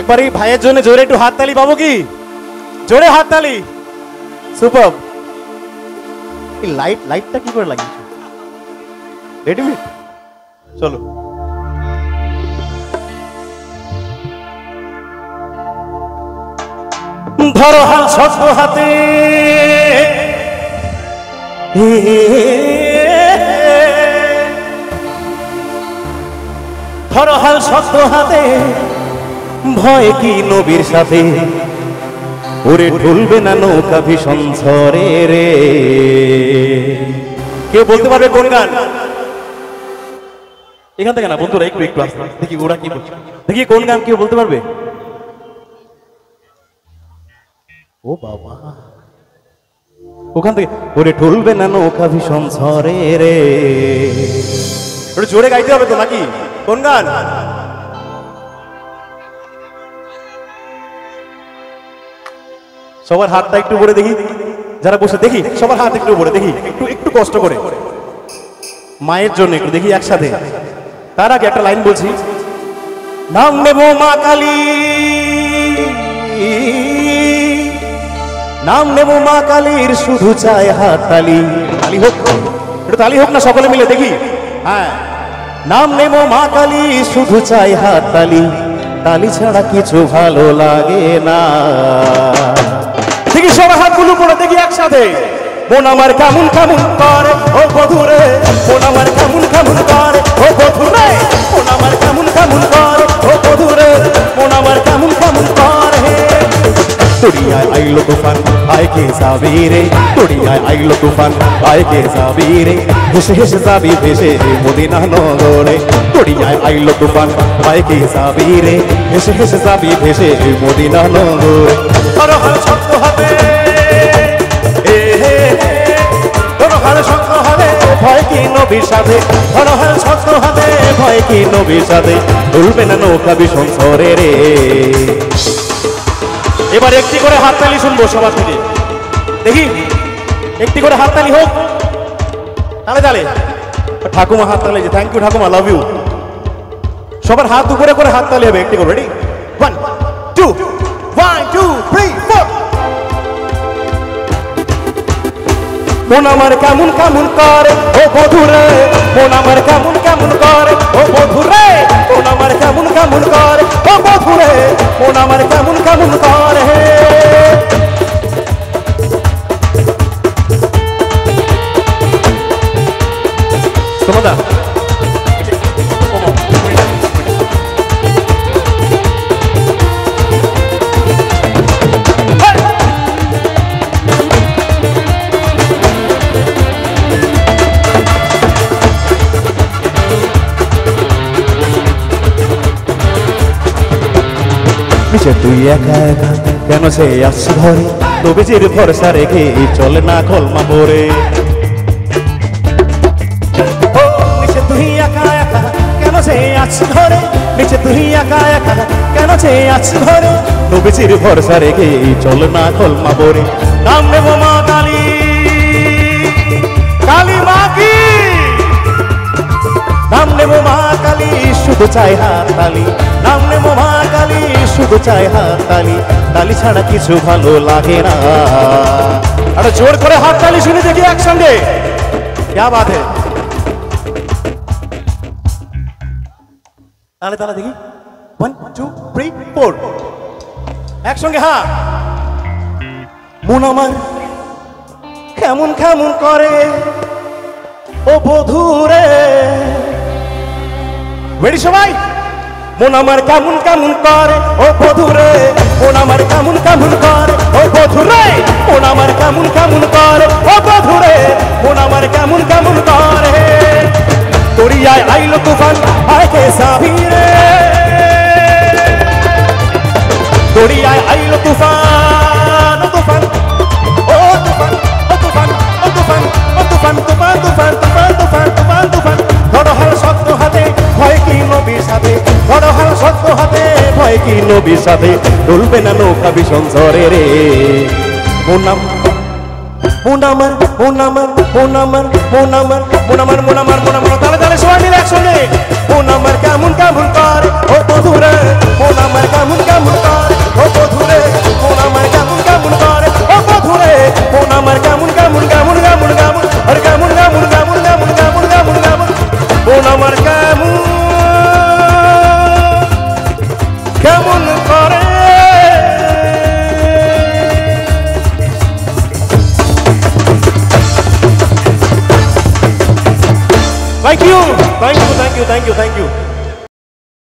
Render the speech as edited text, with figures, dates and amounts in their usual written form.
একবার এই ভাইয়ের জন্য জোরে একটু হাততালি পাবো কি? জোরে হাততালি। সুপার। এই লাইটটা কি করে লাগিয়েছো? রেডিমেড? চলো। ধরো হাল শক্ত হাতে, ধরো হাল শক্ত হাতে, ভয় কি নবীর সাথে, ওরে ঢুলবে না নৌকা ভীষণ ঝড়ে রে। কেউ বলতে পারবে কোন গান? এখান থেকে না বন্ধুরা, একটু একটু আসতে দেখি ওরা কি বলছে, দেখি কোন গান কেউ বলতে পারবে? ও বাবা, ওখান থেকে ওরে ঢুলবে না নৌকা ভীষণ ঝড়ে রে। ওটা জোরে গাইতে হবে তো নাকি? কোন গান? সবার হাতটা একটু উপরে দেখি, যারা বসে দেখি সবার হাত একটু উপরে দেখি, একটু একটু কষ্ট করে মায়ের জন্য একটু দেখি একসাথে। তার আগে একটা লাইন বলছি, নাম নেব মা কালী, নাম নেব মা কালীর, শুধু চায় হাত তালি। তালি হোক, একটু তালি হোক না সকলে মিলে দেখি। হ্যাঁ, নাম নেব মা কালী, শুধু চায় হাত তালি, তালি ছাড়া কিছু ভালো লাগে না। দেখি সবার হাতগুলো পড়ে দেখি একসাথে। মন আমার কেমন কেমন করে ও বধুরে, মন আমার কেমন কেমন করে ও বধুরে, মন আমার কেমন কেমন করে ও বধুরে, মন আমার কেমন কেমন করে। তোড়িয়ায় আইলো তুফান আয় কে যাবি রে, তোড়িয়ায় আইলো তুফান আয় কে যাবি রে, হেসে হেসে যাবি ভেসে মদিনা নগরে। তোড়িয়ায় আইলো তুফান আয় কে যাবি রে, হেসে হেসে যাবি ভেসে মদিনা নগরে। ধরো হাল শক্ত হাতে, ধরো হাল শক্ত হাতে, ভয় কি নবীর সাথে, ধরো হাল শক্ত হাতে, ভয় কি নবীর সাথে, ভুলবে না নৌকা ভীষণ ঝড়ে রে। এবার একটি করে হাততালি শুনবো সবার থেকে, দেখি একটি করে হাততালি হোক। তালে তালে ঠাকুমা হাততালি, যে থ্যাংক ইউ ঠাকুমা, লাভ ইউ। সবার হাত উপরে করে হাততালি হবে, একটি করে। রেডি? 1 2 1 2 3 4। মন আমার কেমন কেমন করে ও বধুরে, মন আমার কেমন কেমন করে ও বধুরে, মন আমার কেমন কেমন করে ও বধুরে, মন আমার কেমন কেমন করে। তোমাদা তুই একা একা কেন সে আসছি ঘরে, নবীজির ভরসা রেখে চলে না কলমা পড়ে। তুই একা একা কেন সে আসছি ঘরে, নিচে তুই একা একা কেন সে আসছি ঘরে, নবীজির ভরসা রেখে চলে না কলমা পড়ে। নাম নেব মা কালী, কালী মা কি, নাম নেব মা কালী, শুধু চাই হাত তালি, নাম নেব মা কালী, শুধু চাই হাত তালি, তালি ছাড়া কিছু ভালো লাগে না। আরে জোর করে হাত তালি শুনে দেখি একসঙ্গে, क्या बात है? তালে তালে দেখি 1 2 3 4 একসঙ্গে। হ্যাঁ, মন আমার কেমন কেমন করে ও বধুরে। রেডি সবাই? মন আমার কেমন কেমন করে ও বধুরে, মন আমার কেমন কেমন করে ও বধুরে, মন আমার কেমন কেমন করে ও বধুরে, মন আমার কেমন কেমন করে। তোড়িয়ায় আইলো তুফান আয় কে যাবি রে, তোড়িয়ায় আইলো তুফান, ও তুফান, ও তুফান, ও তুফান, ও তুফান, ও তুফান, তুফান তুফান তুফান তুফান তুফান তুফান। ধরো হাল শক্ত হাতে, ভয় কি নবীর সাথে, ধরো হাল শক্ত হাতে, ভয় কি নবীর সাথে, ভুলবে না নৌকা ভীষণ ঝড়ে রে। মন আমার, মন আমার, মন আমার, মন আমার, মন আমার, মন আমার, মন আমার, তালে তালে সবাই মিলে একসঙ্গে। মন আমার কেমন কেমন করে ও বধুরে, মন আমার কেমন কেমন মন আমার কেমন কেমন করে। Thank you, thank you, thank you, thank you, thank you.